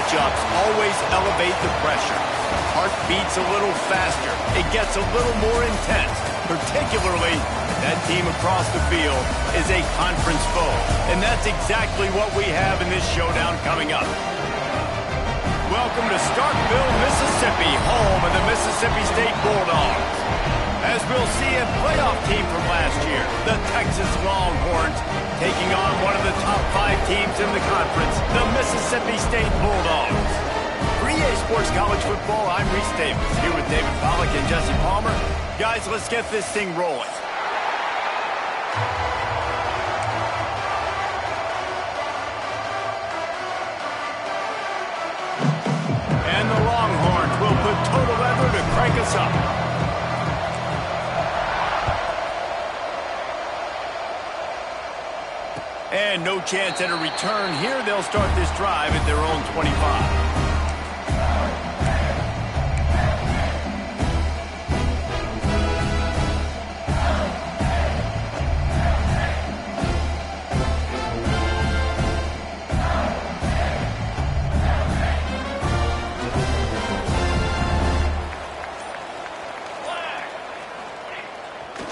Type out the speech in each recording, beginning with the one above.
matchups always elevate the pressure. Heart beats a little faster. It gets a little more intense. Particularly, that team across the field is a conference foe. And that's exactly what we have in this showdown coming up. Welcome to Starkville, Mississippi, home of the Mississippi State Bulldogs. As we'll see, a playoff team from last year, the Texas Longhorns, taking on one of the top 5 teams in the conference, the Mississippi State Bulldogs. For EA Sports College Football, I'm Reese Davis, here with David Pollack and Jesse Palmer. Guys, let's get this thing rolling. And the Longhorns will put total leather to crank us up. And no chance at a return here. They'll start this drive at their own 25.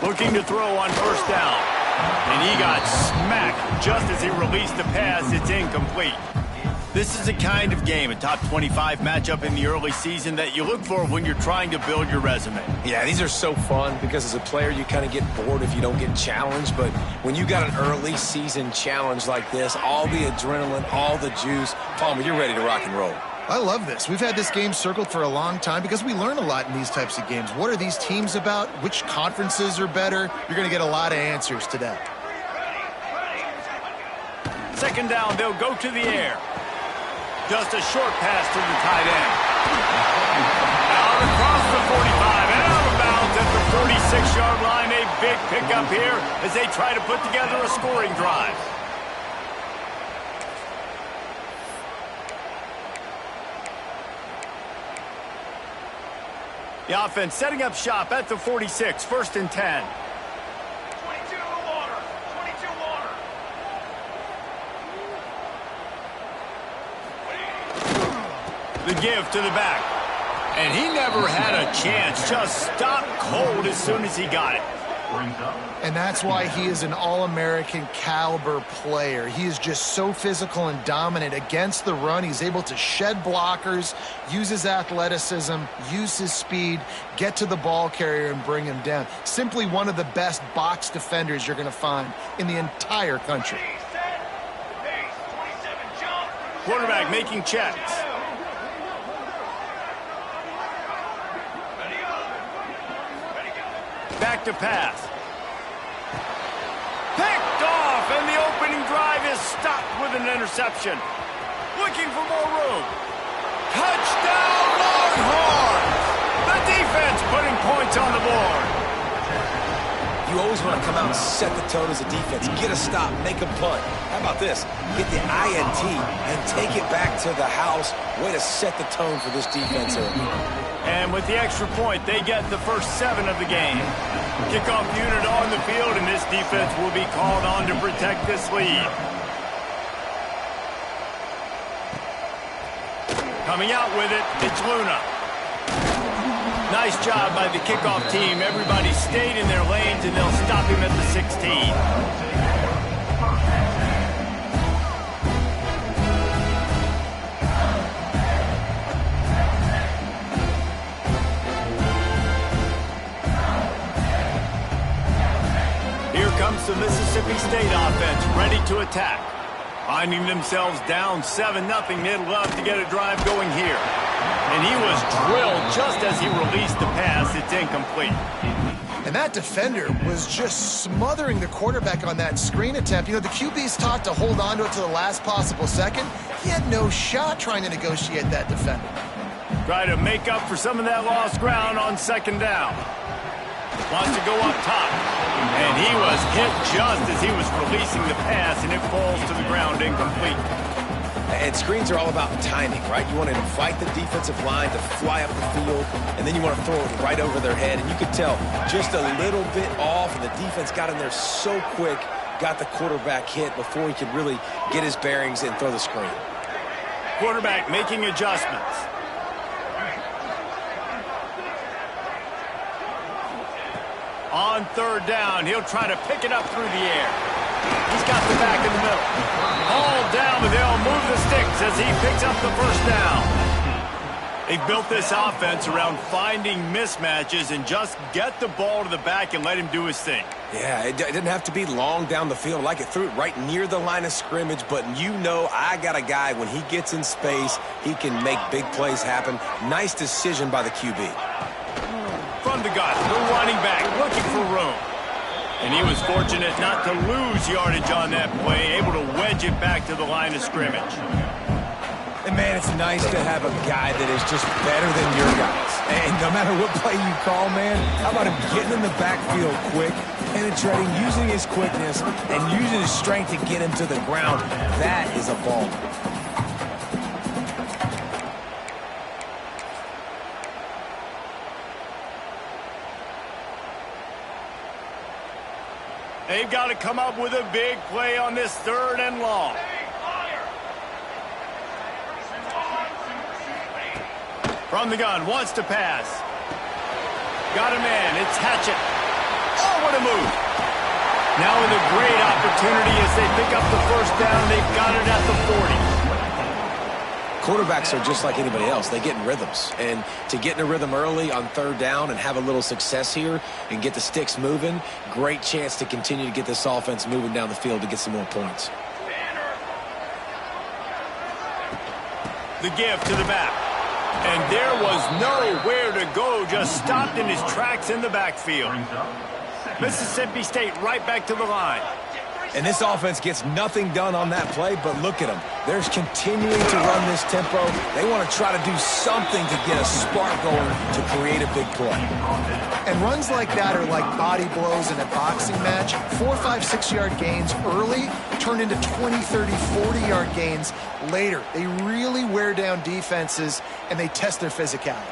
Looking to throw on first down. And he got smacked just as he released the pass. It's incomplete. This is the kind of game, a top 25 matchup in the early season, that you look for when you're trying to build your resume. Yeah, these are so fun because as a player, you kind of get bored if you don't get challenged. But when you got an early season challenge like this, all the adrenaline, all the juice, Palmer, you're ready to rock and roll. I love this. We've had this game circled for a long time because we learn a lot in these types of games. What are these teams about? Which conferences are better? You're going to get a lot of answers today. Second down, they'll go to the air. Just a short pass to the tight end. Out across the 45 and out of bounds at the 46-yard line. A big pickup here as they try to put together a scoring drive. The offense setting up shop at the 46, first and 10. 22 water, 22 water. The give to the back. And he never had a chance. Just stopped cold as soon as he got it. And that's why he is an All-American caliber player. He is just so physical and dominant against the run. He's able to shed blockers, use his athleticism, use his speed, get to the ball carrier and bring him down. Simply one of the best box defenders you're going to find in the entire country. Quarterback making checks. Back to pass. Picked off, and the opening drive is stopped with an interception. Looking for more room. Touchdown, Longhorns! The defense putting points on the board. You always want to come out and set the tone as a defense. Get a stop, make a punt. How about this? Get the INT and take it back to the house. Way to set the tone for this defense here. And with the extra point, they get the first 7 of the game. Kickoff unit on the field, and this defense will be called on to protect this lead. Coming out with it, it's Luna. Nice job by the kickoff team. Everybody stayed in their lanes, and they'll stop him at the 16. Comes the Mississippi State offense ready to attack. Finding themselves down 7-0, they'd love to get a drive going here. And he was drilled just as he released the pass. It's incomplete. And that defender was just smothering the quarterback on that screen attempt. You know, the QB's taught to hold on to it to the last possible second. He had no shot trying to negotiate that defender. Try to make up for some of that lost ground on second down. Wants to go up top. And he was hit just as he was releasing the pass, and it falls to the ground incomplete. And screens are all about timing, right? You want to invite the defensive line to fly up the field, and then you want to throw it right over their head. And you could tell just a little bit off, and the defense got in there so quick, got the quarterback hit before he could really get his bearings and throw the screen. Quarterback making adjustments. On third down, he'll try to pick it up through the air. He's got the back in the middle. All down, but they'll move the sticks as he picks up the first down. They built this offense around finding mismatches and just get the ball to the back and let him do his thing. Yeah, it didn't have to be long down the field. Like it threw it right near the line of scrimmage, but you know I got a guy, when he gets in space, he can make big plays happen. Nice decision by the QB. From the gun, the running back looking for room. And he was fortunate not to lose yardage on that play, able to wedge it back to the line of scrimmage. And, man, it's nice to have a guy that is just better than your guys. And no matter what play you call, man, how about him getting in the backfield quick, penetrating, using his quickness, and using his strength to get him to the ground. That is a ball. They've got to come up with a big play on this third and long. From the gun, wants to pass. Got a man, it's Hatchett. Oh, what a move. Now with a great opportunity as they pick up the first down. They've got it at the 40. Quarterbacks are just like anybody else. They get in rhythms. And to get in a rhythm early on third down and have a little success here and get the sticks moving, great chance to continue to get this offense moving down the field to get some more points. The give to the back. And there was nowhere to go, just stopped in his tracks in the backfield. Mississippi State right back to the line. And this offense gets nothing done on that play, but look at them. They're continuing to run this tempo. They want to try to do something to get a spark going to create a big play. And runs like that are like body blows in a boxing match. 4, 5, 6-yard gains early turn into 20, 30, 40-yard gains later. They really wear down defenses, and they test their physicality.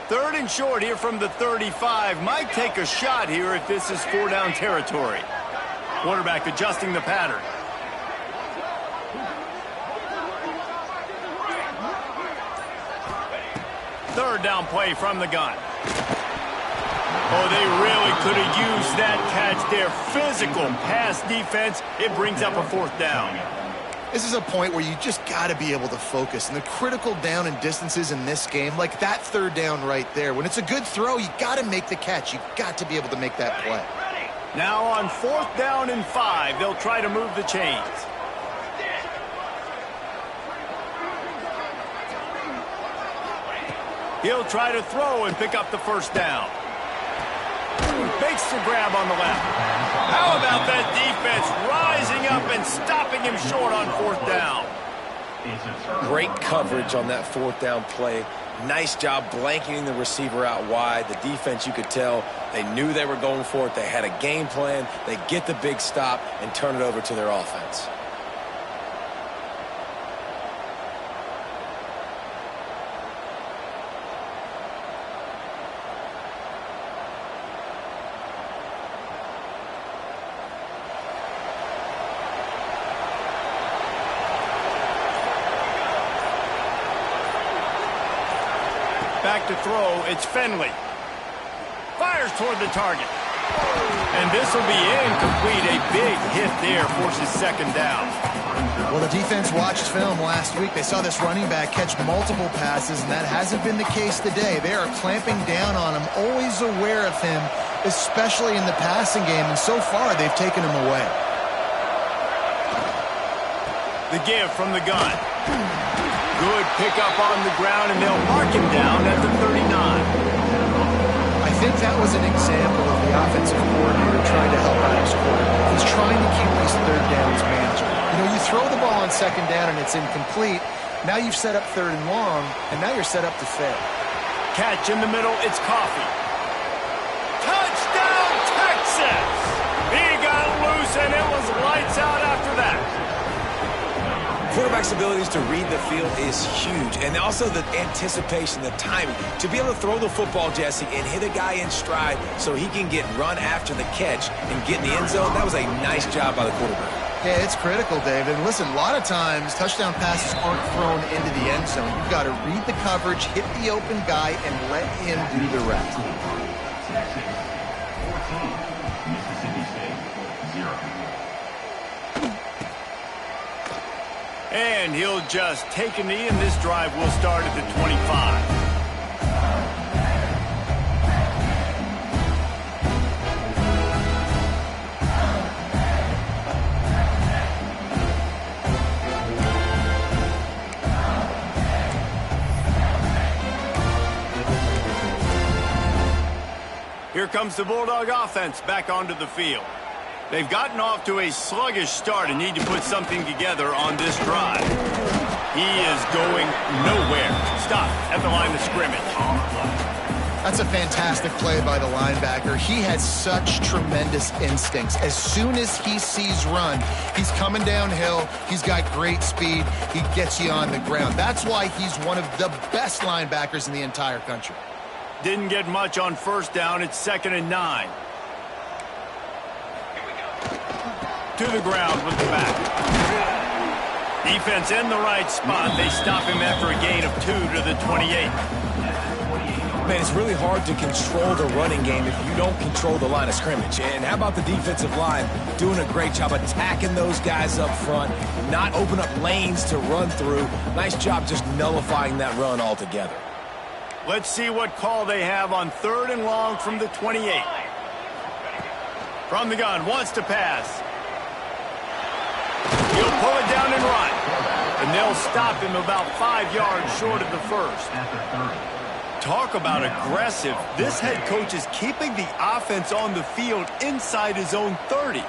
Third and short here from the 35. Might take a shot here if this is 4-down territory. Quarterback adjusting the pattern. Third down play from the gun. Oh, they really could have used that catch there. Physical pass defense. It brings up a fourth down. This is a point where you just got to be able to focus. And the critical down and distances in this game, like that third down right there, when it's a good throw, you got to make the catch. You got to be able to make that play. Now on 4th down and 5, they'll try to move the chains. He'll try to throw and pick up the first down. Makes the grab on the left. How about that defense rising up and stopping him short on 4th down? Great coverage on that 4th down play. Nice job blanketing the receiver out wide. The defense, you could tell, they knew they were going for it. They had a game plan. They get the big stop and turn it over to their offense. Back to throw, it's Finley. Fires toward the target. And this will be incomplete. A big hit there forces second down. Well, the defense watched film last week. They saw this running back catch multiple passes, and that hasn't been the case today. They are clamping down on him, always aware of him, especially in the passing game, and so far they've taken him away. The give from the gun. Good pickup on the ground, and they'll mark him down at the 39. I think that was an example of the offensive coordinator trying to help out his quarterback. He's trying to keep these third downs manageable. You know, you throw the ball on second down and it's incomplete. Now you've set up third and long, and now you're set up to fail. Catch in the middle, it's Coffee. Touchdown, Texas! He got loose, and it was lights out after that. Quarterback's abilities to read the field is huge, and also the anticipation, the timing. To be able to throw the football, Jesse, and hit a guy in stride so he can get run after the catch and get in the end zone, that was a nice job by the quarterback. Yeah, it's critical, David. And listen, a lot of times touchdown passes aren't thrown into the end zone. You've got to read the coverage, hit the open guy, and let him do the rest. And he'll just take a knee, and this drive will start at the 25. Here comes the Bulldog offense back onto the field. They've gotten off to a sluggish start and need to put something together on this drive. He is going nowhere. Stop at the line of scrimmage. That's a fantastic play by the linebacker. He has such tremendous instincts. As soon as he sees run, he's coming downhill. He's got great speed. He gets you on the ground. That's why he's one of the best linebackers in the entire country. Didn't get much on first down. It's 2nd and 9. To the ground with the back. Defense in the right spot. They stop him after a gain of 2 to the 28. Man, it's really hard to control the running game if you don't control the line of scrimmage. And how about the defensive line doing a great job attacking those guys up front, not open up lanes to run through. Nice job just nullifying that run altogether. Let's see what call they have on 3rd and long from the 28. From the gun, wants to pass. He'll pull it down and run. And they'll stop him about 5 yards short of the first. Talk about aggressive. This head coach is keeping the offense on the field inside his own 30.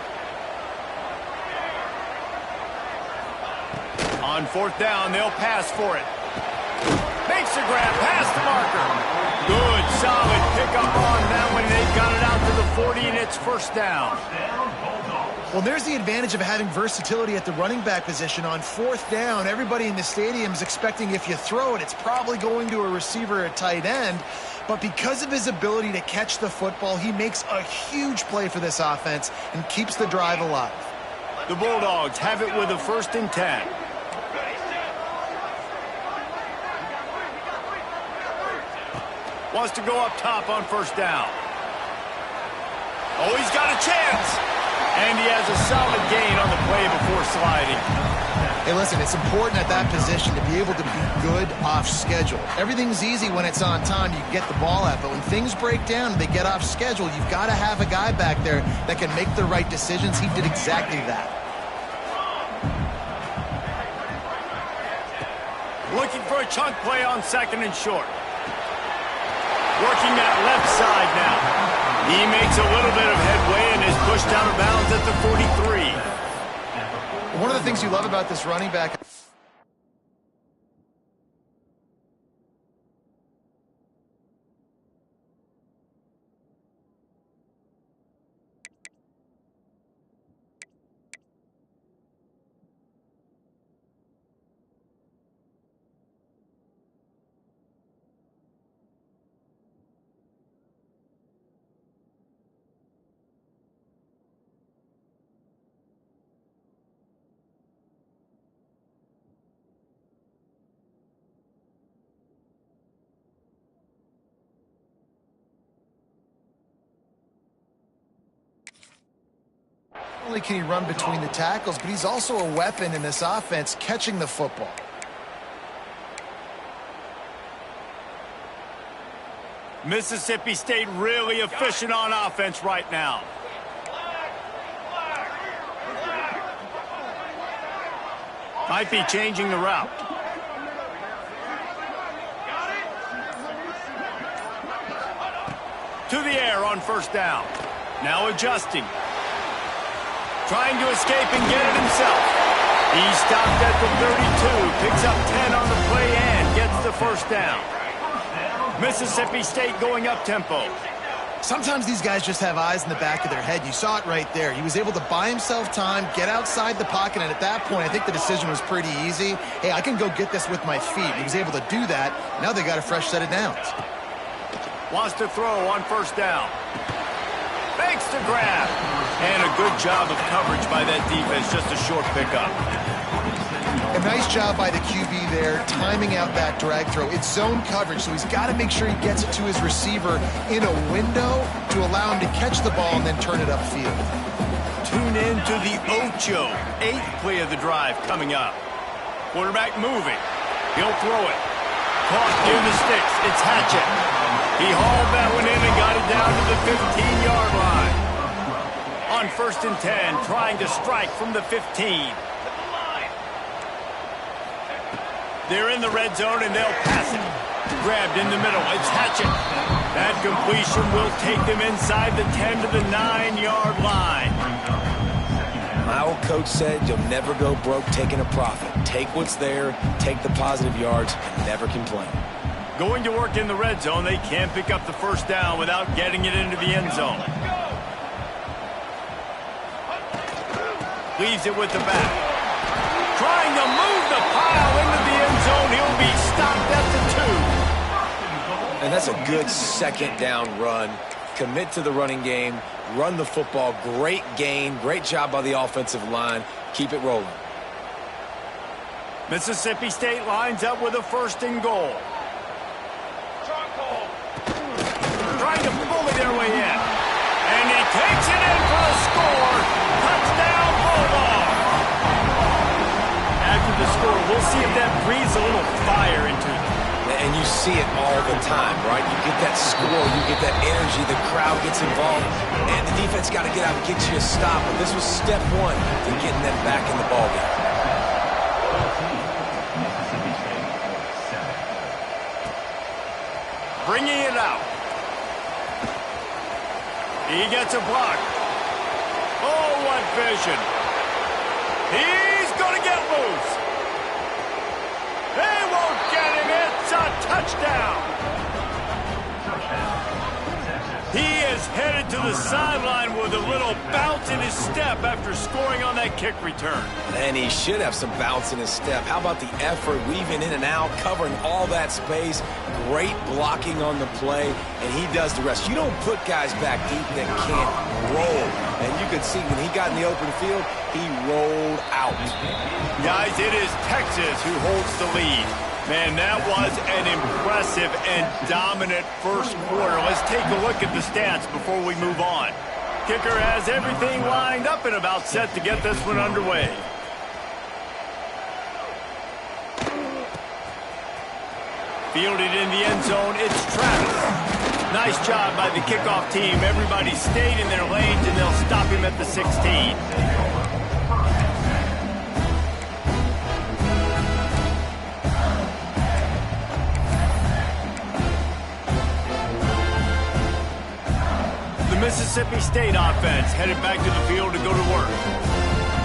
On 4th down, they'll pass for it. Makes the grab, past the marker. Good, solid pickup on that one. They've got it out to the 40, and it's 1st down. Well, there's the advantage of having versatility at the running back position. On 4th down, everybody in the stadium is expecting if you throw it, it's probably going to a receiver or tight end. But because of his ability to catch the football, he makes a huge play for this offense and keeps the drive alive. The Bulldogs have it with a 1st and 10. Wants to go up top on 1st down. Oh, he's got a chance. And he has a solid gain on the play before sliding. Hey, listen, it's important at that position to be able to be good off schedule. Everything's easy when it's on time. You get the ball out. But when things break down and they get off schedule, you've got to have a guy back there that can make the right decisions. He did exactly that. Looking for a chunk play on 2nd and short. Working that left side now. He makes a little bit of headway and is pushed out of bounds at the 43. One of the things you love about this running back... Not only can he run between the tackles, but he's also a weapon in this offense, catching the football. Mississippi State really efficient on offense right now. Might be changing the route. To the air on 1st down. Now adjusting. Trying to escape and get it himself. He stopped at the 32, picks up 10 on the play and gets the 1st down. Mississippi State going up tempo. Sometimes these guys just have eyes in the back of their head. You saw it right there. He was able to buy himself time, get outside the pocket, and at that point, I think the decision was pretty easy. Hey, I can go get this with my feet. He was able to do that. Now they got a fresh set of downs. Wants to throw on 1st down. Fakes the grab. And a good job of coverage by that defense, just a short pickup. A nice job by the QB there, timing out that drag throw. It's zone coverage, so he's got to make sure he gets it to his receiver in a window to allow him to catch the ball and then turn it upfield. Tune in to the Ocho. 8th play of the drive coming up. Quarterback moving. He'll throw it. Caught near the sticks. It's Hatchett. He hauled that one in and got it down to the 15-yard line. On 1st and 10, trying to strike from the 15. They're in the red zone, and they'll pass it. Grabbed in the middle. It's Hatchett. That completion will take them inside the 10 to the 9-yard line. My old coach said you'll never go broke taking a profit. Take what's there, take the positive yards, and never complain. Going to work in the red zone, they can't pick up the first down without getting it into the end zone. Leaves it with the back. Trying to move the pile into the end zone. He'll be stopped at the 2. And that's a good second down run. Commit to the running game, run the football. Great gain, great job by the offensive line. Keep it rolling. Mississippi State lines up with a 1st and goal. Trying to bully their way in. And he takes it in for a score. Touchdown, Bulldog. After the score, we'll see if that breathes a little fire into them. And you see it all the time, right? You get that score, you get that energy, the crowd gets involved, and the defense got to get out and get you a stop. But this was step 1 to getting them back in the ballgame. Bringing it out. He gets a block. Oh, what vision. He's going to get loose. They won't get him. It's a touchdown. He is headed to the sideline with a little bounce in his step after scoring on that kick return. And he should have some bounce in his step. How about the effort, weaving in and out, covering all that space. Great blocking on the play, and he does the rest. You don't put guys back deep that can't roll. And you can see when he got in the open field, he rolled out. Guys, it is Texas who holds the lead. Man, that was an impressive and dominant first quarter. Let's take a look at the stats before we move on. Kicker has everything lined up and about set to get this one underway. Fielded in the end zone, it's Travis. Nice job by the kickoff team. Everybody stayed in their lanes, and they'll stop him at the 16. Mississippi State offense headed back to the field to go to work.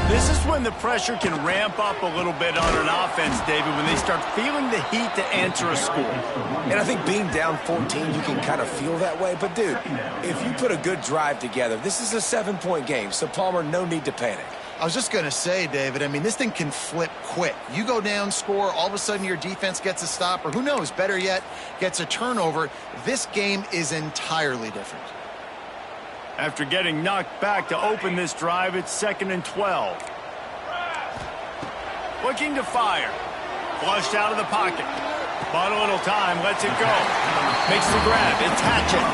This is when the pressure can ramp up a little bit on an offense, David, when they start feeling the heat to answer a score. And I think being down 14, you can kind of feel that way. But, dude, if you put a good drive together, this is a 7-point game. So, Palmer, no need to panic. I was just going to say, David, I mean, this thing can flip quick. You go down, score, all of a sudden your defense gets a stop, or who knows, better yet, gets a turnover. This game is entirely different. After getting knocked back to open this drive, it's 2nd and 12. Looking to fire. Flushed out of the pocket. Bought a little time, lets it go. Makes the grab, it's Hatchett.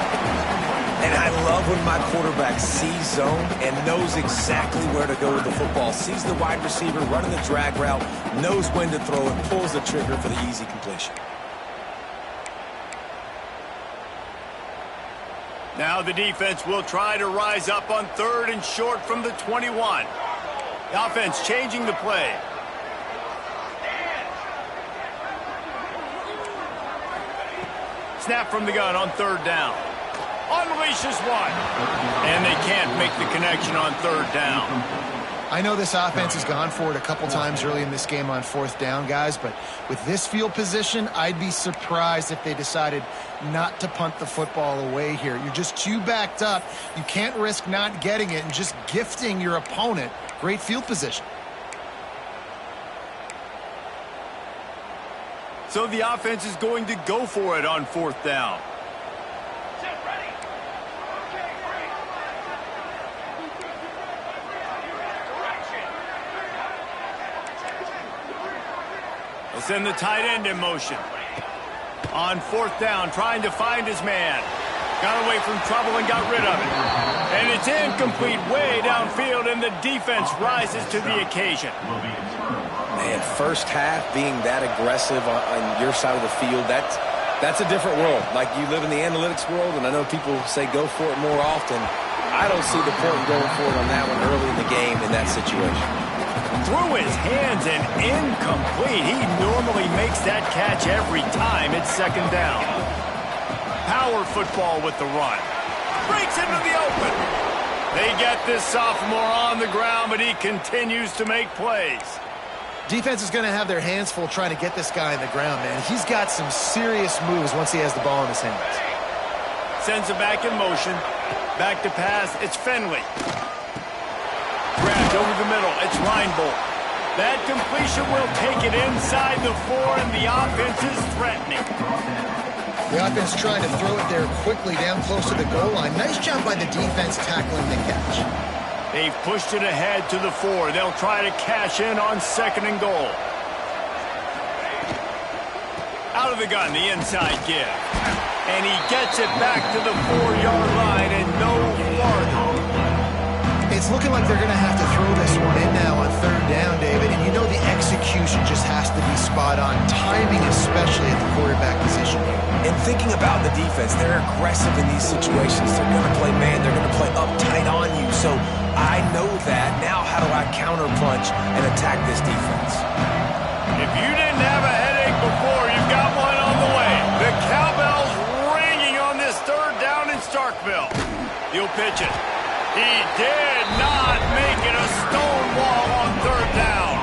And I love when my quarterback sees zone and knows exactly where to go with the football. Sees the wide receiver running the drag route, knows when to throw it, pulls the trigger for the easy completion. Now the defense will try to rise up on 3rd and short from the 21. The offense changing the play. Snap from the gun on 3rd down. Unleashes one. And they can't make the connection on 3rd down. I know this offense has gone for it a couple times early in this game on 4th down, guys, but with this field position, I'd be surprised if they decided not to punt the football away here. You're just too backed up. You can't risk not getting it and just gifting your opponent great field position. So the offense is going to go for it on 4th down. We'll send the tight end in motion. On fourth down, trying to find his man. Got away from trouble and got rid of it. And it's incomplete way downfield, and the defense rises to the occasion. Man, first half being that aggressive on your side of the field, that's a different world. Like, you live in the analytics world, and I know people say go for it more often. I don't see the point in going for it on that one early in the game in that situation. Through his hands and incomplete. He normally makes that catch every time it's second down. Power football with the run. Breaks into the open. They get this sophomore on the ground, but he continues to make plays. Defense is going to have their hands full trying to get this guy on the ground, man. He's got some serious moves once he has the ball in his hands. Sends it back in motion. Back to pass. It's Finley. Grabbed over the middle. It's Reinbold. That completion will take it inside the 4, and the offense is threatening. The offense trying to throw it there quickly down close to the goal line. Nice job by the defense tackling the catch. They've pushed it ahead to the 4. They'll try to cash in on second and goal. Out of the gun, the inside give. And he gets it back to the 4-yard line and no farther. It's looking like they're going to have to throw this one in now on third down, David. And you know the execution just has to be spot on. Timing especially at the quarterback position here. And thinking about the defense, they're aggressive in these situations. They're going to play man. They're going to play uptight on you. So I know that. Now how do I counterpunch and attack this defense? If you didn't have a headache before, you've got one on the way. The cowbell's ringing on this third down in Starkville. He'll pitch it. He did not make it a stone wall on third down.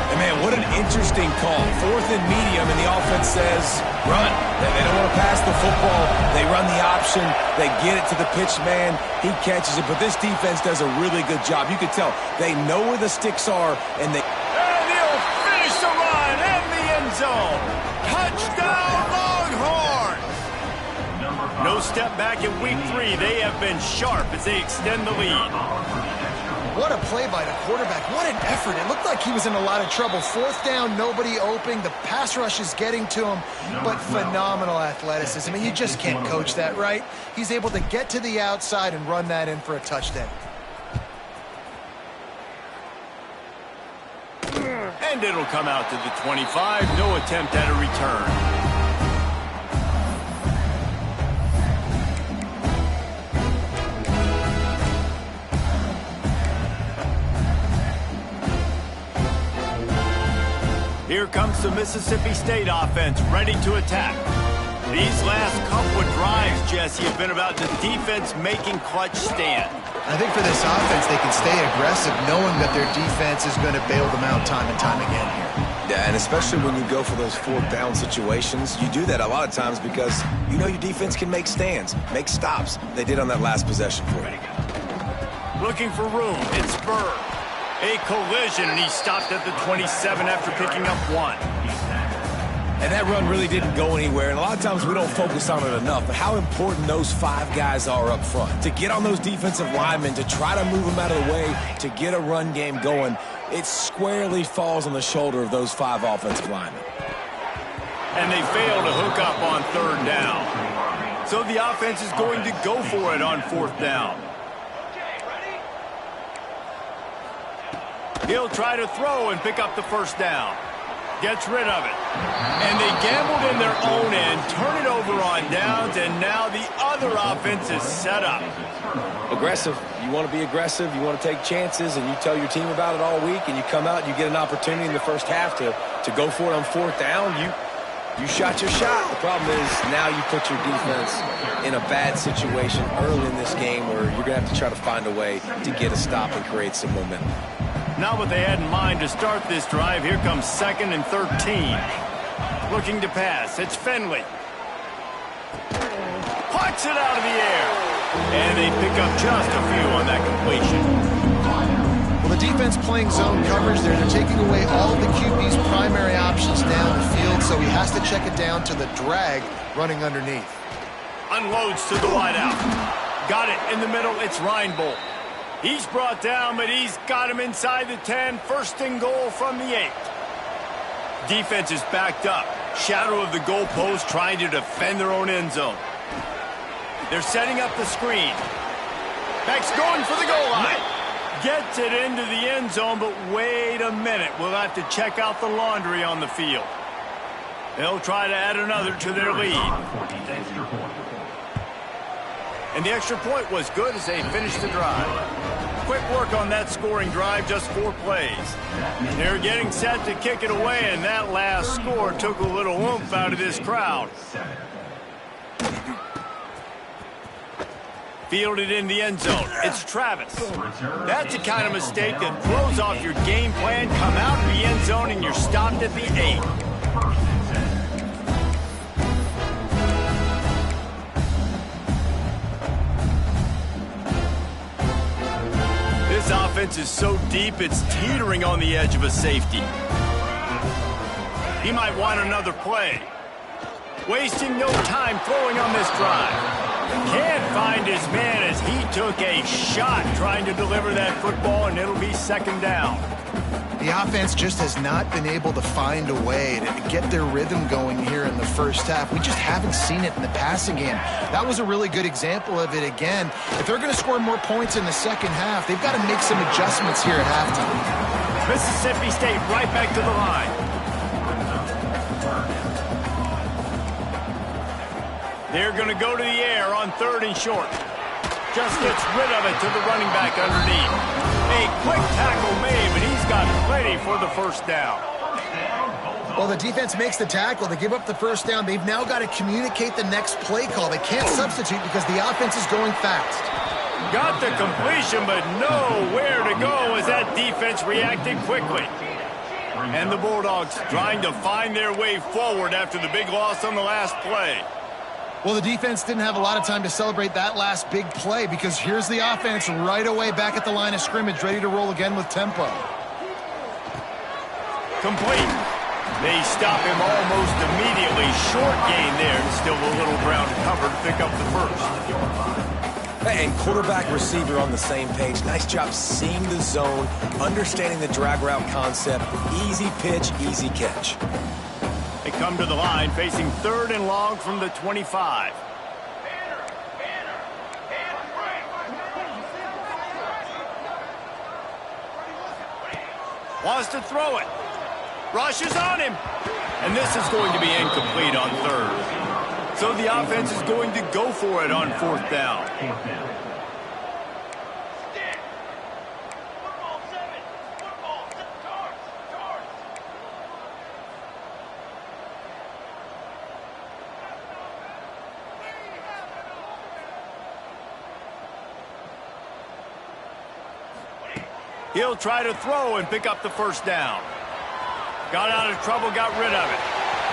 And man, what an interesting call. Fourth and medium, and the offense says, run. They don't want to pass the football. They run the option. They get it to the pitch man. He catches it. But this defense does a really good job. You can tell they know where the sticks are, and they... And he'll finish the run in the end zone. Touchdown, Longhorns! No step back in week 3. They have been sharp as they extend the lead. What a play by the quarterback. What an effort. It looked like he was in a lot of trouble. Fourth down, nobody open. The pass rush is getting to him, but phenomenal athleticism. I mean, you just can't coach that, right? He's able to get to the outside and run that in for a touchdown. And it'll come out to the 25. No attempt at a return. Here comes the Mississippi State offense, ready to attack. These last couple of drives, Jesse, have been about the defense making clutch stand. I think for this offense, they can stay aggressive knowing that their defense is going to bail them out time and time again here. Yeah, and especially when you go for those fourth down situations, you do that a lot of times because you know your defense can make stands, make stops. They did on that last possession for you. Looking for room, it's Burr. A collision, and he stopped at the 27 after picking up 1. And that run really didn't go anywhere, and a lot of times we don't focus on it enough, but how important those 5 guys are up front. To get on those defensive linemen, to try to move them out of the way, to get a run game going, it squarely falls on the shoulder of those 5 offensive linemen. And they fail to hook up on third down. So the offense is going to go for it on fourth down. He'll try to throw and pick up the first down. Gets rid of it. And they gambled in their own end, turn it over on downs, and now the other offense is set up. Aggressive. You want to be aggressive, you want to take chances, and you tell your team about it all week, and you come out and you get an opportunity in the first half to go for it on fourth down. You shot your shot. The problem is now you put your defense in a bad situation early in this game where you're going to have to try to find a way to get a stop and create some momentum. Not what they had in mind to start this drive. Here comes 2nd and 13. Looking to pass. It's Finley. Puts it out of the air. And they pick up just a few on that completion. Well, the defense playing zone coverage there. They're taking away all of the QB's primary options down the field, so he has to check it down to the drag running underneath. Unloads to the wideout. Got it in the middle. It's Reinbold. He's brought down, but he's got him inside the 10. First and goal from the 8. Defense is backed up. Shadow of the goalpost trying to defend their own end zone. They're setting up the screen. Beck's going for the goal line. Gets it into the end zone, but wait a minute. We'll have to check out the laundry on the field. They'll try to add another to their lead. And the extra point was good as they finished the drive. Quick work on that scoring drive, just 4 plays. They're getting set to kick it away, and that last score took a little oomph out of this crowd. Fielded in the end zone. It's Travis. That's the kind of mistake that throws off your game plan. Come out of the end zone, and you're stopped at the 8. This offense is so deep, it's teetering on the edge of a safety. He might want another play. Wasting no time throwing on this drive. Can't find his man as he took a shot trying to deliver that football, and it'll be second down. The offense just has not been able to find a way to get their rhythm going here in the first half. We just haven't seen it in the passing game. That was a really good example of it again. If they're going to score more points in the second half, they've got to make some adjustments here at halftime. Mississippi State right back to the line. They're going to go to the air on 3rd and short. Just gets rid of it to the running back underneath. A quick tackle made, but he's got plenty for the first down. Well, the defense makes the tackle. They give up the first down. They've now got to communicate the next play call. They can't substitute because the offense is going fast. Got the completion, but nowhere to go as that defense reacted quickly. And the Bulldogs trying to find their way forward after the big loss on the last play. Well, the defense didn't have a lot of time to celebrate that last big play because here's the offense right away back at the line of scrimmage, ready to roll again with tempo. Complete. They stop him almost immediately. Short gain there. Still a little ground to cover to pick up the first. And quarterback, receiver on the same page. Nice job seeing the zone, understanding the drag route concept. Easy pitch, easy catch. They come to the line facing 3rd and long from the 25. Wants to throw it. Rushes on him. And this is going to be incomplete on 3rd. So the offense is going to go for it on 4th down. He'll try to throw and pick up the first down. Got out of trouble, got rid of it.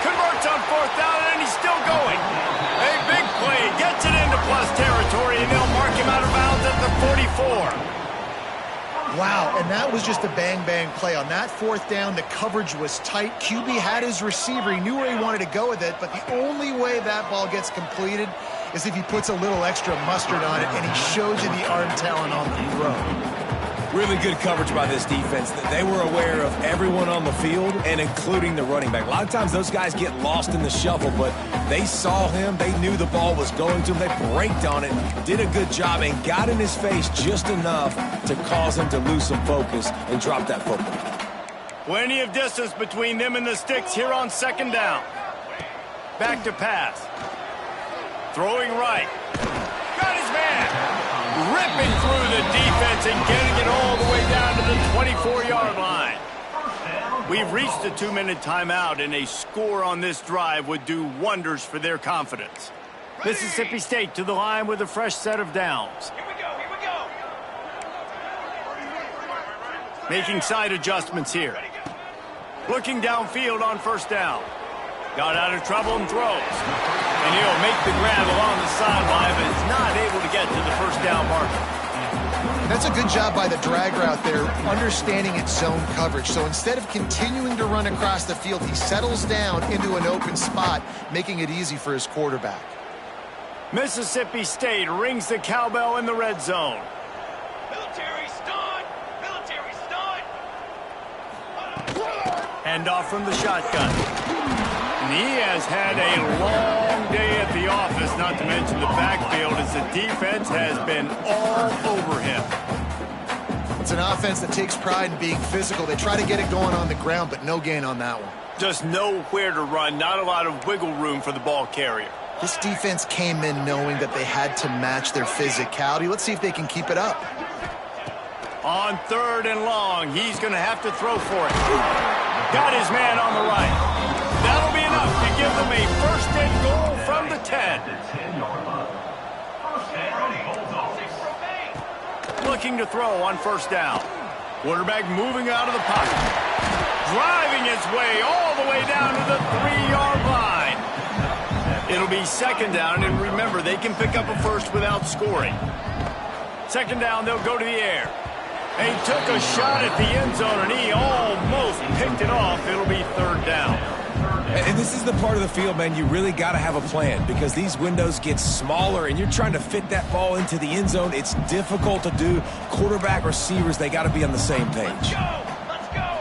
Converts on 4th down, and he's still going. A big play, gets it into plus territory, and they'll mark him out of bounds at the 44. Wow, and that was just a bang-bang play. On that 4th down, the coverage was tight. QB had his receiver. He knew where he wanted to go with it, but the only way that ball gets completed is if he puts a little extra mustard on it, and he shows you the arm talent on the throw. Really good coverage by this defense. They were aware of everyone on the field and including the running back. A lot of times those guys get lost in the shuffle, but they saw him. They knew the ball was going to him. They braked on it, did a good job, and got in his face just enough to cause him to lose some focus and drop that football. Plenty of distance between them and the sticks here on 2nd down. Back to pass. Throwing right. Got his man. Ripping through the defense and getting it all the way down to the 24-yard line. We've reached the 2-minute timeout, and a score on this drive would do wonders for their confidence. Mississippi State to the line with a fresh set of downs. Here we go, here we go. Making side adjustments here. Looking downfield on 1st down. Got out of trouble and throws. And he'll make the grab along the sideline, but is not able to get to the 1st down marker. That's a good job by the drag route there, understanding its zone coverage. So instead of continuing to run across the field, he settles down into an open spot, making it easy for his quarterback. Mississippi State rings the cowbell in the red zone. Military stun! Military stun! Handoff from the shotgun. And he has had a long day at the office, not to mention the backfield, as the defense has been all over him. It's an offense that takes pride in being physical. They try to get it going on the ground, but no gain on that one. Just nowhere to run, not a lot of wiggle room for the ball carrier. This defense came in knowing that they had to match their physicality. Let's see if they can keep it up. On 3rd and long, he's going to have to throw for it. Got his man on the right. That'll be enough to give them a 1st and goal from the 10. Looking to throw on 1st down. Quarterback moving out of the pocket. Driving his way all the way down to the 3-yard line. It'll be 2nd down, and remember, they can pick up a first without scoring. 2nd down, they'll go to the air. He took a shot at the end zone, and he almost picked it off. It'll be 3rd down. And this is the part of the field, man, you really got to have a plan because these windows get smaller and you're trying to fit that ball into the end zone. It's difficult to do. Quarterback, receivers, they got to be on the same page. Let's go!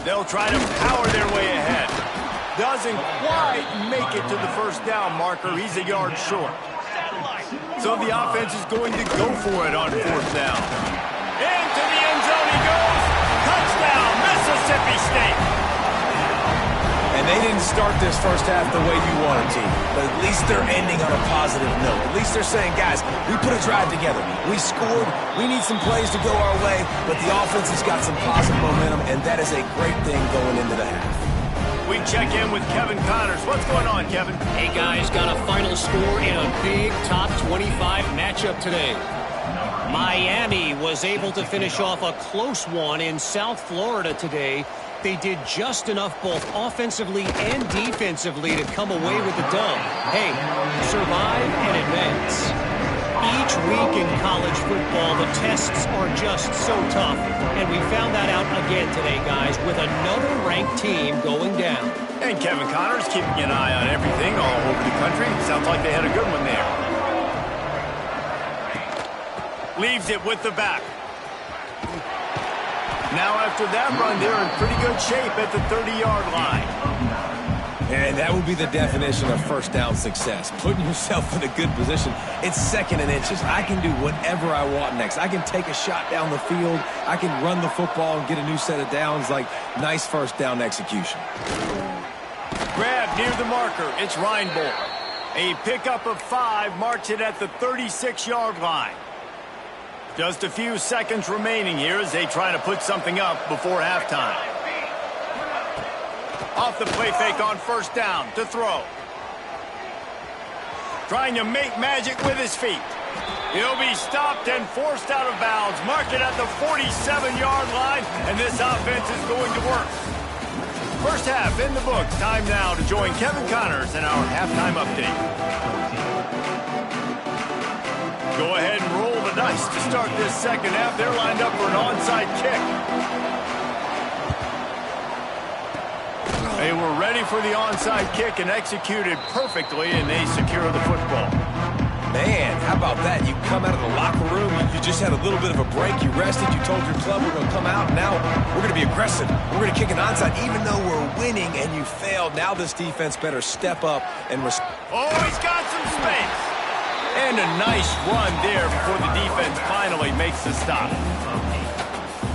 They'll try to power their way ahead. Doesn't quite make it to the 1st down marker. He's a yard short. So the offense is going to go for it on 4th down. Into the end zone he goes. Touchdown, Mississippi State. And they didn't start this first half the way you wanted to, but at least they're ending on a positive note. At least they're saying, guys, we put a drive together. We scored. We need some plays to go our way, but the offense has got some positive momentum, and that is a great thing going into the half. We check in with Kevin Connors. What's going on, Kevin? Hey, guys, got a final score in a big top 25 matchup today. Miami was able to finish off a close one in South Florida today. They did just enough both offensively and defensively to come away with the dub. Hey, survive and advance. Each week in college football, the tests are just so tough, and we found that out again today, guys, with another ranked team going down. And Kevin Connors keeping an eye on everything all over the country. Sounds like they had a good one there. Leaves it with the back. Now after that run, they're in pretty good shape at the 30-yard line. And that would be the definition of 1st down success, putting yourself in a good position. It's 2nd and inches. I can do whatever I want next. I can take a shot down the field. I can run the football and get a new set of downs. Like, nice 1st down execution. Grab near the marker. It's Reinbold. A pickup of 5 marks it at the 36-yard line. Just a few seconds remaining here as they try to put something up before halftime. Off the play fake on 1st down to throw. Trying to make magic with his feet. He'll be stopped and forced out of bounds. Mark it at the 47-yard line, and this offense is going to work. 1st half in the books. Time now to join Kevin Connors in our halftime update. Go ahead and roll the dice to start this 2nd half. They're lined up for an onside kick. They were ready for the onside kick and executed perfectly, and they secure the football. Man, how about that? You come out of the locker room, you just had a little bit of a break, you rested, you told your club we're going to come out, and now we're going to be aggressive. We're going to kick an onside, even though we're winning, and you failed. Now this defense better step up and respond. Oh, he's got some space. And a nice run there before the defense finally makes the stop.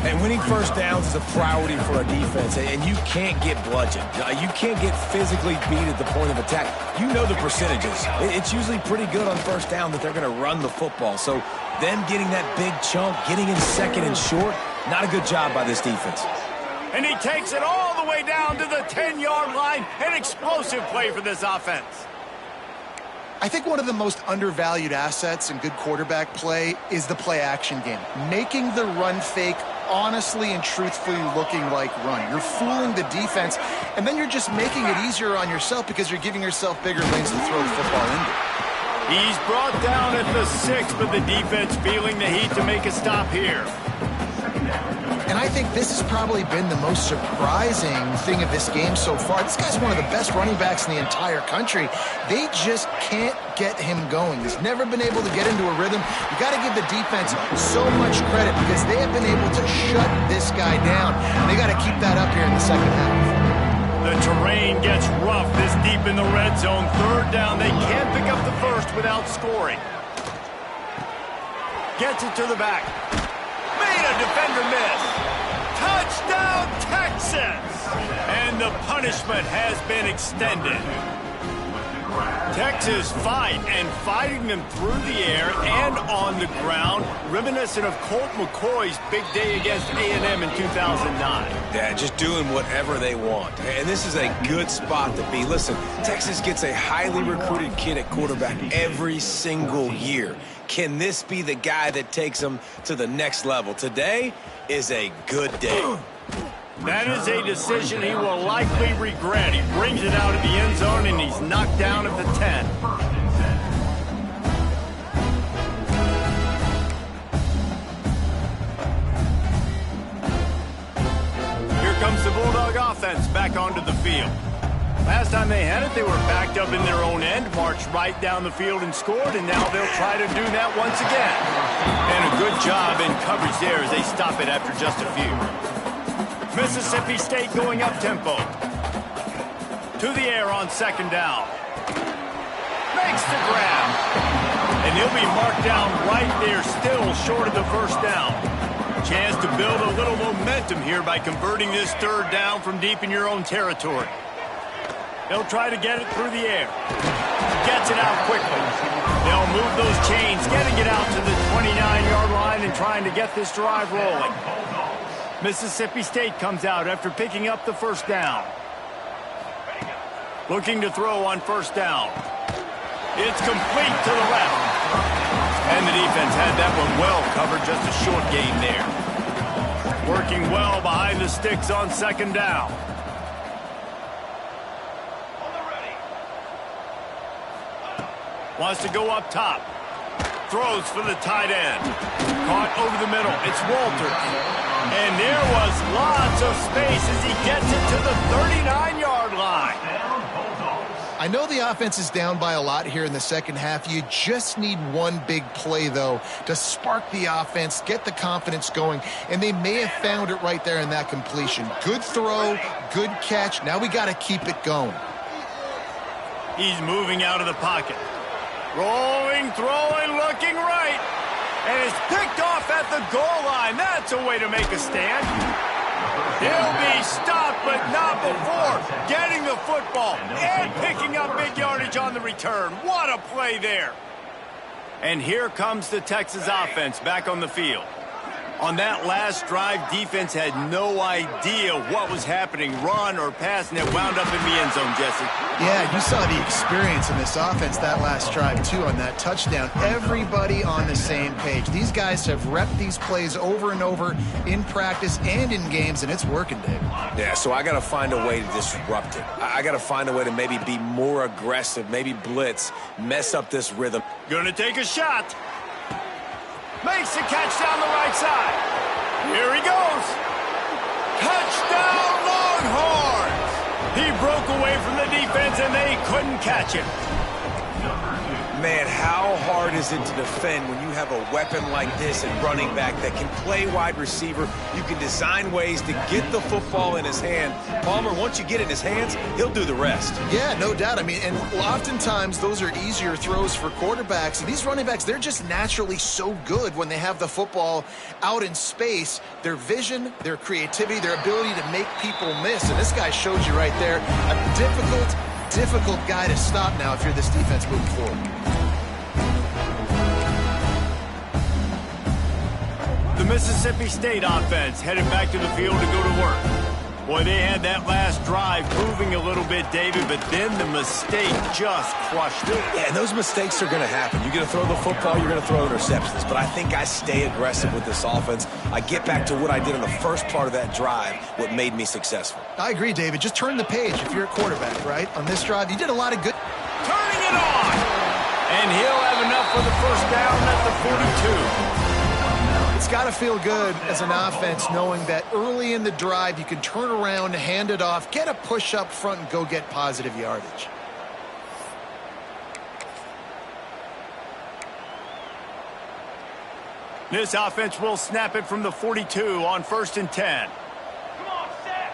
And winning 1st downs is a priority for a defense, and you can't get bludgeoned. You can't get physically beat at the point of attack. You know the percentages. It's usually pretty good on 1st down that they're going to run the football. So them getting that big chunk, getting in 2nd and short, not a good job by this defense. And he takes it all the way down to the 10-yard line. An explosive play for this offense. I think one of the most undervalued assets in good quarterback play is the play-action game. Making the run fake honestly and truthfully looking like run. You're fooling the defense, and then you're just making it easier on yourself because you're giving yourself bigger lanes to throw the football into. He's brought down at the 6, but the defense feeling the heat to make a stop here. And I think this has probably been the most surprising thing of this game so far. This guy's one of the best running backs in the entire country. They just can't get him going. He's never been able to get into a rhythm. You got to give the defense so much credit because they have been able to shut this guy down. And they got to keep that up here in the second half. The terrain gets rough this deep in the red zone. Third down, they can't pick up the first without scoring. Gets it to the back. Made a defender miss. Touchdown, Texas! And the punishment has been extended. Texas fighting them through the air and on the ground, reminiscent of Colt McCoy's big day against A&M in 2009. Yeah, just doing whatever they want. And this is a good spot to be. Listen, Texas gets a highly recruited kid at quarterback every single year. Can this be the guy that takes them to the next level? Today is a good day. That is a decision he will likely regret. He brings it out of the end zone, and he's knocked down at the 10. Here comes the Bulldog offense back onto the field. Last time they had it, they were backed up in their own end, marched right down the field and scored, and now they'll try to do that once again. And a good job in coverage there as they stop it after just a few. Mississippi State going up-tempo. To the air on second down. Makes the grab. And he'll be marked down right there, still short of the first down. Chance to build a little momentum here by converting this third down from deep in your own territory. They'll try to get it through the air. Gets it out quickly. They'll move those chains, getting it out to the 29-yard line and trying to get this drive rolling. Mississippi State comes out after picking up the first down. Looking to throw on first down. It's complete to the left. And the defense had that one well covered, just a short gain there. Working well behind the sticks on second down. Wants to go up top. Throws for the tight end. Caught over the middle. It's Walters. And there was lots of space as he gets it to the 39-yard line. I know the offense is down by a lot here in the second half. You just need one big play, though, to spark the offense, get the confidence going, and they may have found it right there in that completion. Good throw, good catch. Now we got to keep it going. He's moving out of the pocket. Rolling, throwing, looking right. And it's picked off at the goal line. That's a way to make a stand. He'll be stopped, but not before getting the football and picking up big yardage on the return. What a play there. And here comes the Texas offense back on the field. On that last drive, defense had no idea what was happening, run or pass, and it wound up in the end zone, Jesse. Yeah, you saw the experience in this offense that last drive, too, on that touchdown. Everybody on the same page. These guys have repped these plays over and over in practice and in games, and it's working, David. Yeah, so I got to find a way to disrupt it. I got to find a way to maybe be more aggressive, maybe blitz, mess up this rhythm. Gonna take a shot. Makes the catch down the right side. Here he goes. Touchdown, Longhorns! He broke away from the defense, and they couldn't catch him. Man, how hard is it to defend when you have a weapon like this at running back that can play wide receiver? You can design ways to get the football in his hand. Palmer, once you get it in his hands, he'll do the rest. Yeah, no doubt. I mean, and oftentimes those are easier throws for quarterbacks. And these running backs, they're just naturally so good when they have the football out in space. Their vision, their creativity, their ability to make people miss. And this guy showed you right there a difficult guy to stop now if you're this defense moving forward. The Mississippi State offense headed back to the field to go to work. Boy, they had that last drive moving a little bit, David, but then the mistake just crushed it. Yeah, and those mistakes are going to happen. You're going to throw the football, you're going to throw interceptions. But I think I stay aggressive with this offense. I get back to what I did in the first part of that drive, what made me successful. I agree, David. Just turn the page if you're a quarterback, right? On this drive, you did a lot of good. Turning it on! And he'll have enough for the first down at the 42. It's It's got to feel good as an offense knowing that early in the drive you can turn around, hand it off, get a push up front, and go get positive yardage. This offense will snap it from the 42 on 1st and 10. Come on, set.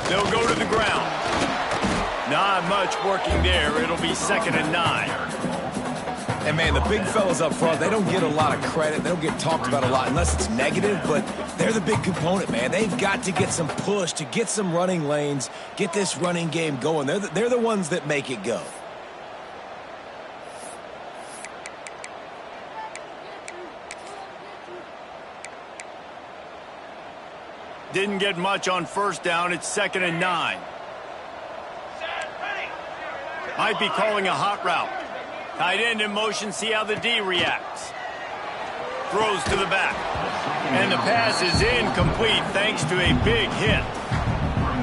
They'll go to the ground. Not much working there. It'll be 2nd and 9. And, man, the big fellas up front, they don't get a lot of credit. They don't get talked about a lot unless it's negative, but they're the big component, man. They've got to get some push to get some running lanes, get this running game going. They're the ones that make it go. Didn't get much on 1st down. It's 2nd and 9. Set, ready. Might be calling a hot route. Tight end in motion, see how the D reacts. Throws to the back. And the pass is incomplete thanks to a big hit.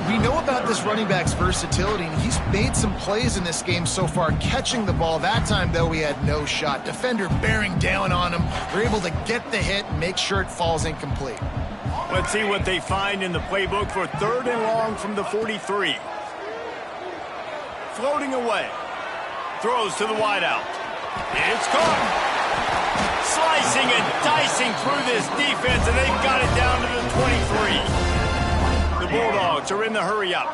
We know about this running back's versatility, and he's made some plays in this game so far catching the ball. That time, though, he had no shot. Defender bearing down on him. They're able to get the hit and make sure it falls incomplete. Let's see what they find in the playbook for 3rd and long from the 43. Floating away. Throws to the wideout. It's caught. Slicing and dicing through this defense, and they've got it down to the 23. The Bulldogs are in the hurry-up.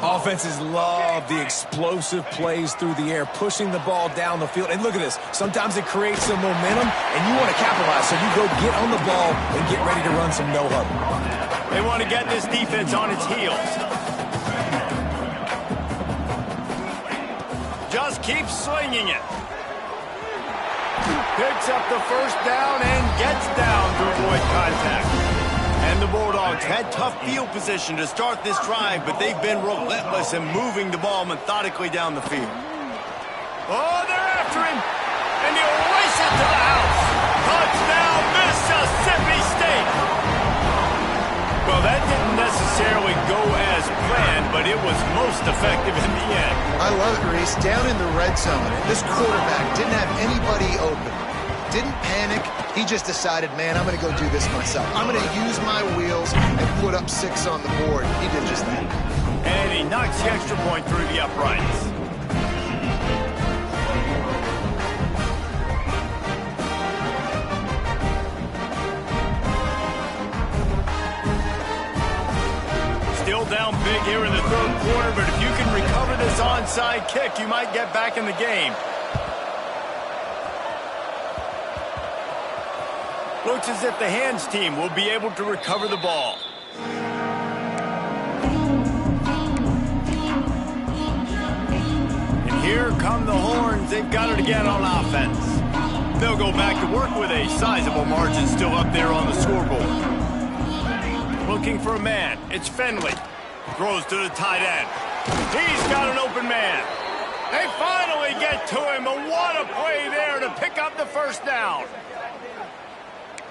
Offenses love the explosive plays through the air, pushing the ball down the field. And look at this. Sometimes it creates some momentum, and you want to capitalize. So you go get on the ball and get ready to run some no-huddle. They want to get this defense on its heels. Just keep slinging it. Picks up the 1st down and gets down to avoid contact. And the Bulldogs had tough field position to start this drive, but they've been relentless in moving the ball methodically down the field. Oh, they're after him. And he'll race it to the house. Touchdown, Mississippi State. Well, that didn't necessarily go as planned, but it was most effective in the end. I love it, Reese. Down in the red zone, this quarterback didn't have anybody open. Didn't panic. He just decided, man, I'm going to go do this myself. I'm going to use my wheels and put up 6 on the board. He did just that. And he knocks the extra point through the uprights. Still down big here in the 3rd quarter, but if you can recover this onside kick, you might get back in the game. Looks as if the hands team will be able to recover the ball. And here come the Horns. They've got it again on offense. They'll go back to work with a sizable margin still up there on the scoreboard. Looking for a man. It's Finley. Throws to the tight end. He's got an open man. They finally get to him, and what a play there to pick up the 1st down.